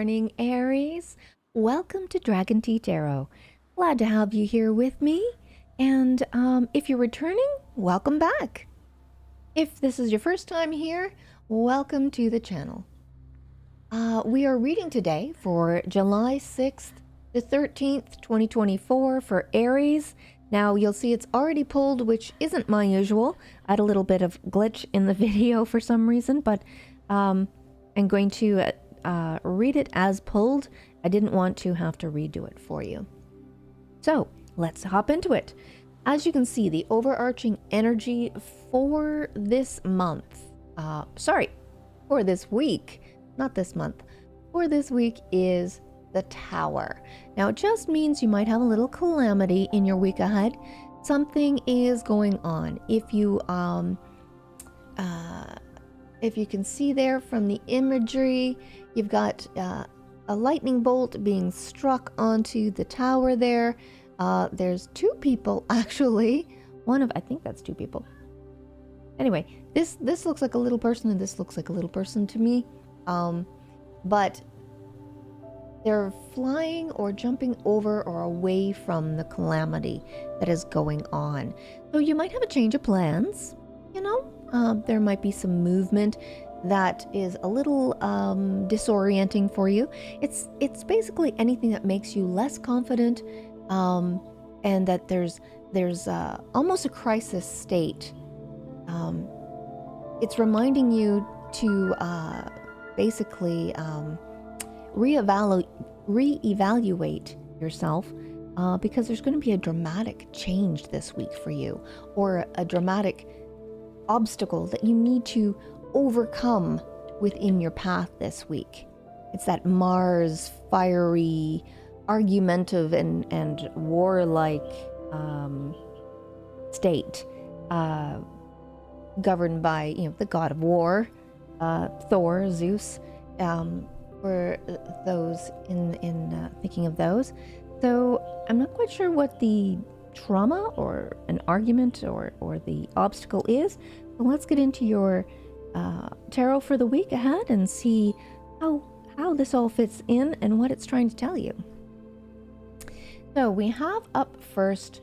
morning, Aries. Welcome to Dragon Tea Tarot. Glad to have you here with me. And if you're returning, welcome back. If this is your first time here, welcome to the channel. We are reading today for July 6th to 13th, 2024 for Aries. Now you'll see it's already pulled, which isn't my usual. I had a little bit of glitch in the video for some reason, but I'm going to read it as pulled. I didn't want to have to redo it for you. So let's hop into it. As you can see, the overarching energy for this month, for this week, not this month, for this week is the Tower. Now it just means you might have a little calamity in your week ahead. Something is going on. If you can see there from the imagery, you've got a lightning bolt being struck onto the tower there. There's two people actually. I think that's two people. Anyway, this looks like a little person and this looks like a little person to me. But they're flying or jumping over or away from the calamity that is going on. So you might have a change of plans, you know. There might be some movement that is a little disorienting for you. It's basically anything that makes you less confident, and that there's almost a crisis state. It's reminding you to basically reevaluate yourself, because there's going to be a dramatic change this week for you, or a dramatic obstacle that you need to overcome within your path this week. It's that Mars fiery, argumentative and warlike state, governed by the god of war, Thor, Zeus, for those in thinking of those. So I'm not quite sure what the trauma or an argument or the obstacle is. So let's get into your tarot for the week ahead and see how this all fits in and what it's trying to tell you. So we have up first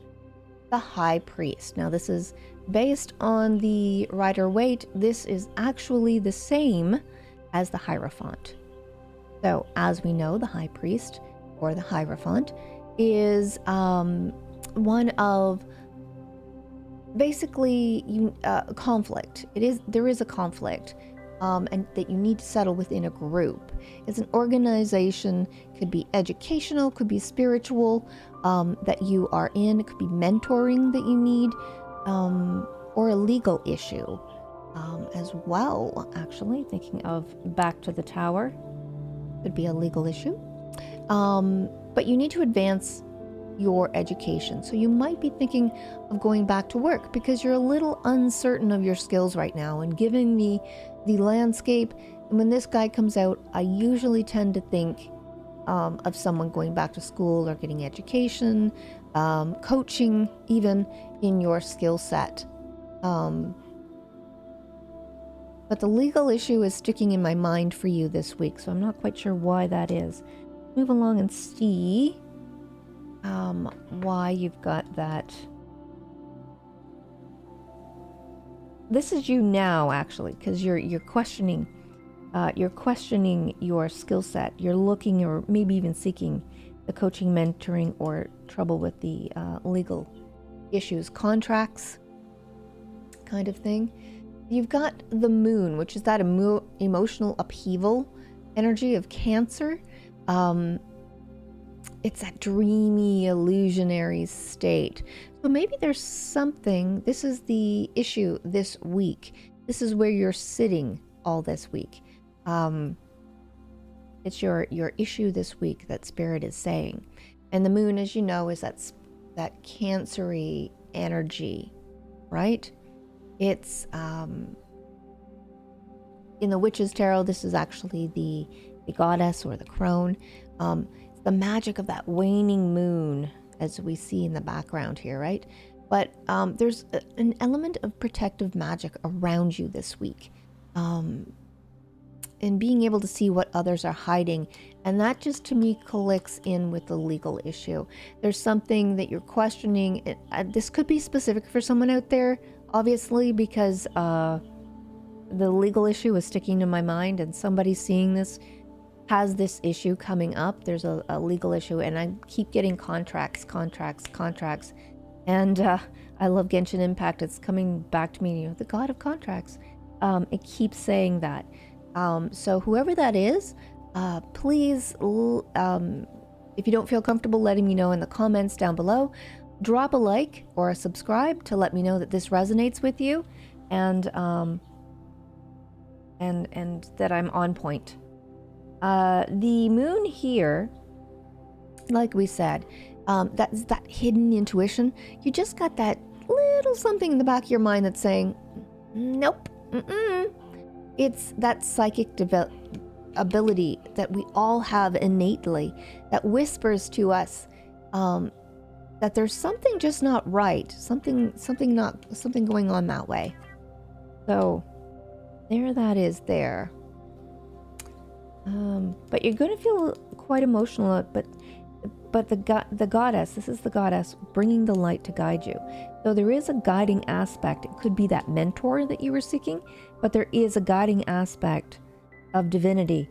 the High Priest. Now this is based on the Rider-Waite. This is actually the same as the Hierophant. So as we know, the High Priest or the Hierophant is one of basically conflict. There is a conflict, and that you need to settle within a group. It's an organization, could be educational, could be spiritual, that you are in. It could be mentoring that you need, or a legal issue as well. Actually, thinking of back to the Tower, could be a legal issue. But you need to advance your education. So you might be thinking of going back to work because you're a little uncertain of your skills right now. And given the landscape, and when this guy comes out, I usually tend to think of someone going back to school or getting education, coaching even in your skill set. But the legal issue is sticking in my mind for you this week, so I'm not quite sure why that is. Move along and see why you've got that. This is you now, actually, because you're questioning your skill set. You're looking, or maybe even seeking, the coaching, mentoring, or trouble with the legal issues, contracts kind of thing. You've got the Moon, which is that emotional upheaval energy of Cancer. It's that dreamy, illusionary state. So maybe there's something, this is the issue this week. This is where you're sitting all this week. It's your issue this week that Spirit is saying. And the Moon, as you know, is that Cancer-y energy, right? It's, in the Witch's Tarot, this is actually the goddess or the crone. It's the magic of that waning moon, as we see in the background here, right? But there's an element of protective magic around you this week. and being able to see what others are hiding. And that just to me clicks in with the legal issue. There's something that you're questioning. This could be specific for someone out there, obviously, because the legal issue is sticking to my mind, and somebody seeing this has this issue coming up. There's a legal issue, and I keep getting contracts. And I love Genshin Impact. It's coming back to me, the god of contracts. It keeps saying that. So whoever that is, please, if you don't feel comfortable letting me know in the comments down below, drop a like or a subscribe to let me know that this resonates with you, and that I'm on point. The moon here, like we said, that's that hidden intuition. You just got that little something in the back of your mind that's saying, nope, It's that psychic ability that we all have innately that whispers to us that there's something just not right, something going on that way. So there that is there. But you're going to feel quite emotional, but the goddess, this is the goddess bringing the light to guide you. So there is a guiding aspect. It could be that mentor that you were seeking, but there is a guiding aspect of divinity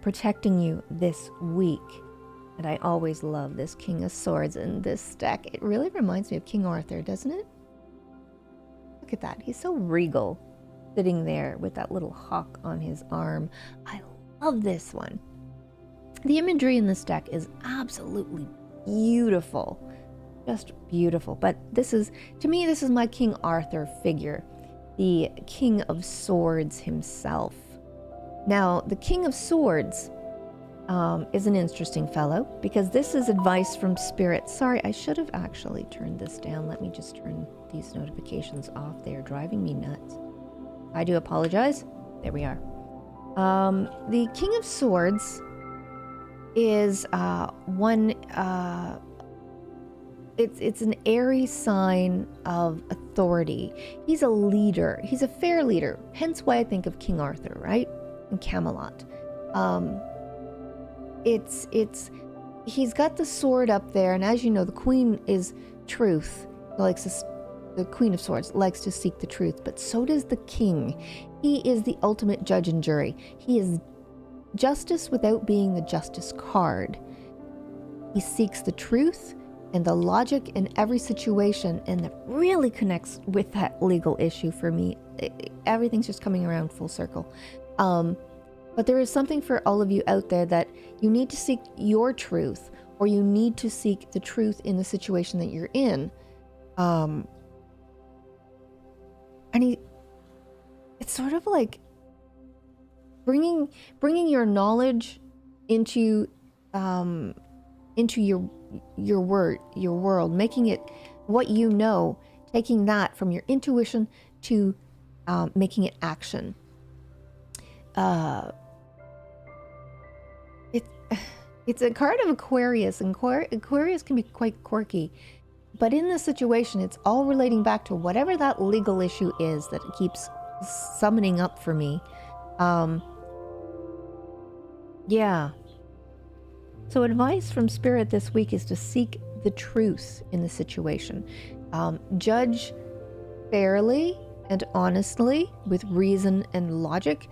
protecting you this week. And I always love this King of Swords in this deck. It really reminds me of King Arthur, doesn't it? Look at that. He's so regal, sitting there with that little hawk on his arm. I love this one. The imagery in this deck is absolutely beautiful. Just beautiful. But this is, to me, this is my King Arthur figure. The King of Swords himself. Now, the King of Swords is an interesting fellow, because this is advice from Spirit. Sorry, I should have actually turned this down. Let me just turn these notifications off. They are driving me nuts. I do apologize. There we are. The King of Swords is it's an Aries sign of authority. He's a leader. He's a fair leader. Hence why I think of King Arthur, right? In Camelot. He's got the sword up there, and as you know, the Queen is truth. The Queen of Swords likes to seek the truth, but so does the King. He is the ultimate judge and jury. He is justice without being the justice card. He seeks the truth and the logic in every situation, and that really connects with that legal issue for me. Everything's just coming around full circle. But there is something for all of you out there that you need to seek your truth, or you need to seek the truth in the situation that you're in. And it's sort of like bringing your knowledge into your world, making it what you know, taking that from your intuition to making it action. It's a card of Aquarius, and Aquarius can be quite quirky. But in this situation, it's all relating back to whatever that legal issue is that it keeps summoning up for me. Yeah. So advice from Spirit this week is to seek the truth in the situation. Judge fairly and honestly with reason and logic.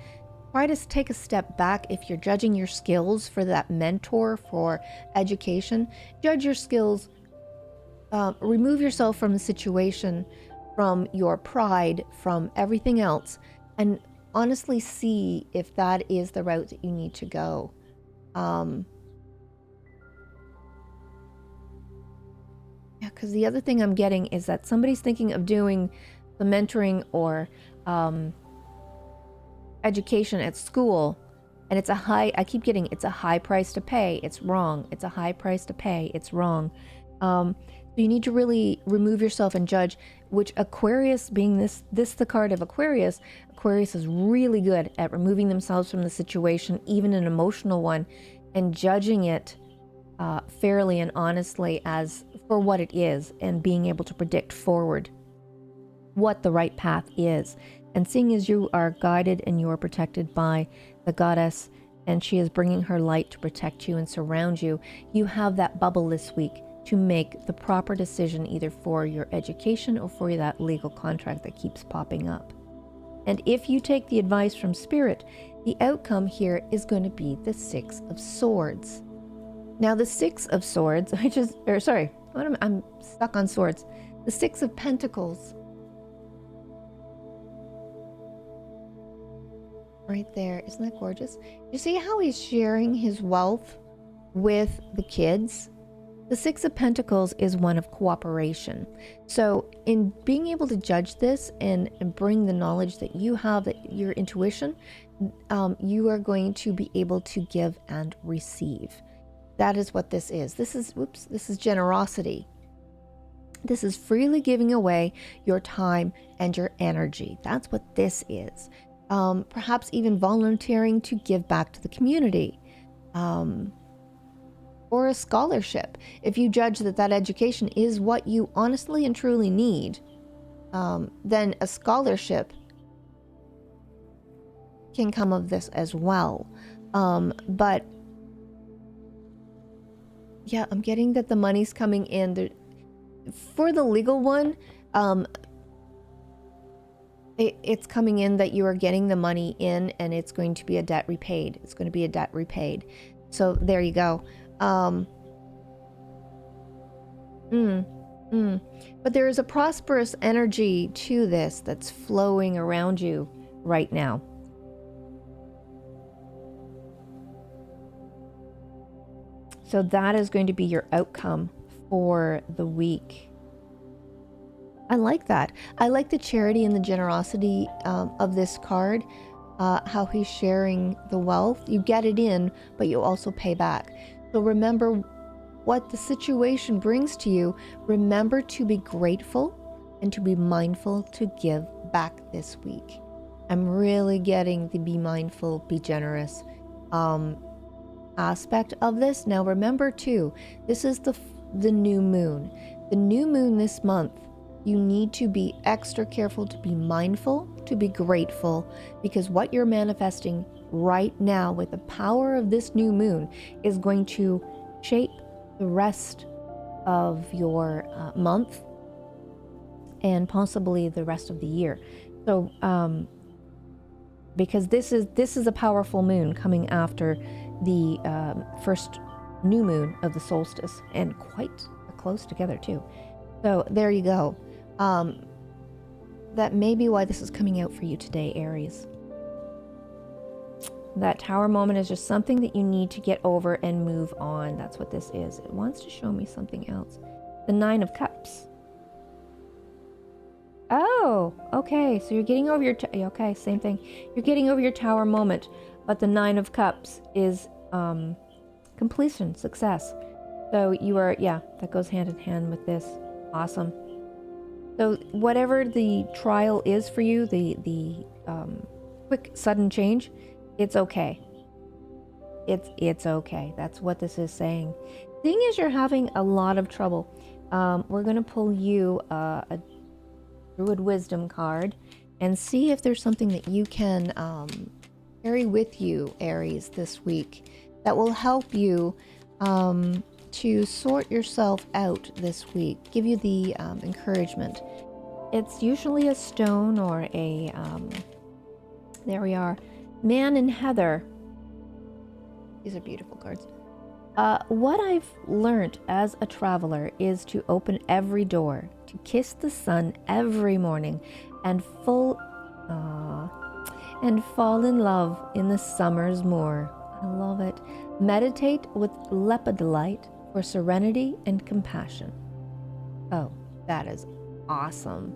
Try to take a step back if you're judging your skills for that mentor, for education. Judge your skills. Remove yourself from the situation, from your pride, from everything else, and honestly see if that is the route that you need to go. Yeah, because the other thing I'm getting is that somebody's thinking of doing the mentoring or education at school, and it's a high, I keep getting, it's a high price to pay, it's wrong. It's a high price to pay, it's wrong. So you need to really remove yourself and judge, which Aquarius, being this the card of Aquarius is really good at removing themselves from the situation, even an emotional one, and judging it fairly and honestly as for what it is, and being able to predict forward what the right path is. And seeing as you are guided and you are protected by the goddess, and she is bringing her light to protect you and surround you. You have that bubble this week to make the proper decision, either for your education or for that legal contract that keeps popping up. And if you take the advice from Spirit, the outcome here is going to be the Six of Swords. Now, the Six of Swords, I'm stuck on swords. The Six of Pentacles. Right there. Isn't that gorgeous? You see how he's sharing his wealth with the kids? The Six of Pentacles is one of cooperation. So in being able to judge this and bring the knowledge that you have, that your intuition, you are going to be able to give and receive. That is what this is. This is generosity. This is freely giving away your time and your energy. That's what this is. Perhaps even volunteering to give back to the community, or a scholarship. If you judge that that education is what you honestly and truly need, then a scholarship can come of this as well. But yeah, I'm getting that the money's coming in. For the legal one, it's coming in that you are getting the money in, and it's going to be a debt repaid. It's going to be a debt repaid. So there you go. But there is a prosperous energy to this that's flowing around you right now. So that is going to be your outcome for the week. I like that. I like the charity and the generosity of this card, how he's sharing the wealth. You get it in, but you also pay back. So remember what the situation brings to you. Remember to be grateful and to be mindful to give back this week. I'm really getting the be mindful, be generous aspect of this. Now remember too, this is the new moon. The new moon this month. You need to be extra careful, to be mindful, to be grateful, because what you're manifesting right now with the power of this new moon is going to shape the rest of your month and possibly the rest of the year. So because this is a powerful moon coming after the first new moon of the solstice, and quite close together too. So there you go. That may be why this is coming out for you today, Aries. That tower moment is just something that you need to get over and move on. That's what this is. It wants to show me something else. The Nine of Cups. Oh, okay. So you're getting over your... okay, same thing. You're getting over your tower moment. But the Nine of Cups is completion, success. So you are... yeah, that goes hand in hand with this. Awesome. So whatever the trial is for you, the quick, sudden change, it's okay. It's okay. That's what this is saying. Thing is, you're having a lot of trouble. We're going to pull you a Druid Wisdom card and see if there's something that you can carry with you, Aries, this week that will help you to sort yourself out this week, give you the encouragement. It's usually a stone or a, there we are, Man and Heather. These are beautiful cards. What I've learned as a traveler is to open every door, to kiss the sun every morning, and fall in love in the summer's moor. I love it. Meditate with lepidolite for serenity and compassion. Oh, that is awesome.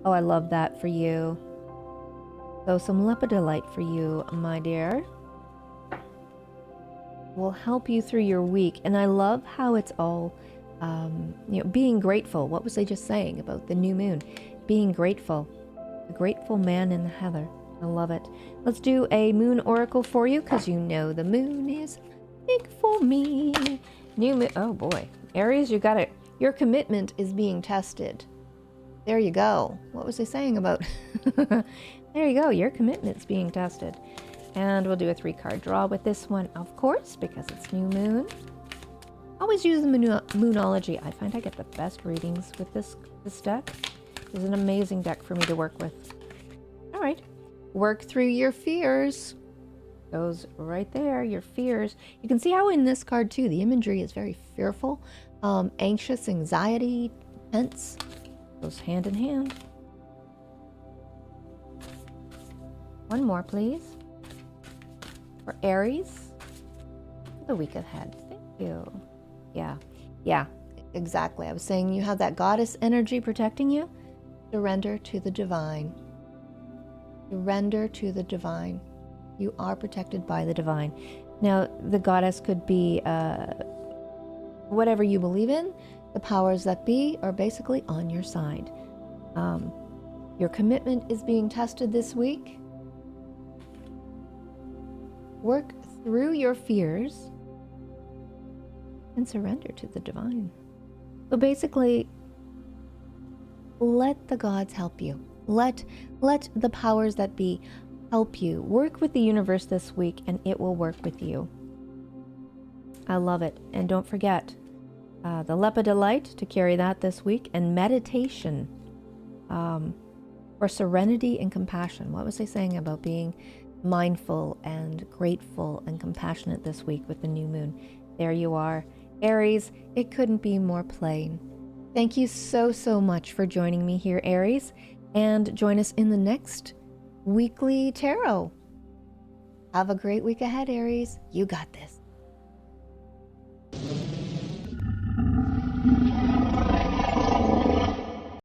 Oh, I love that for you. So some lepidolite for you, my dear, will help you through your week. And I love how it's all, being grateful. What was I just saying about the new moon? Being grateful. The grateful man in the heather. I love it. Let's do a moon oracle for you, because you know the moon is big for me. New moon. Oh boy, Aries, you got it. Your commitment is being tested. There you go. What was I saying about? There you go. Your commitment's being tested. And we'll do a 3-card draw with this one, of course, because it's new moon. Always use the Moonology. I find I get the best readings with this deck. It's an amazing deck for me to work with. All right. Work through your fears. Goes right there, your fears. You can see how in this card, too, the imagery is very fearful, anxious, anxiety, tense. Goes hand in hand. One more, please. For Aries, the week ahead. Thank you. Yeah, exactly. I was saying you have that goddess energy protecting you. Surrender to the divine. Surrender to the divine. You are protected by the divine. Now, the goddess could be whatever you believe in. The powers that be are basically on your side. Your commitment is being tested this week. Work through your fears and surrender to the divine. So basically, let the gods help you. Let the powers that be help you. Work with the universe this week and it will work with you. I love it. And don't forget the Lepidolite to carry that this week, and meditation for serenity and compassion. What was I saying about being mindful and grateful and compassionate this week with the new moon? There you are. Aries, it couldn't be more plain. Thank you so much for joining me here, Aries, and join us in the next weekly tarot. Have a great week ahead, Aries. You got this.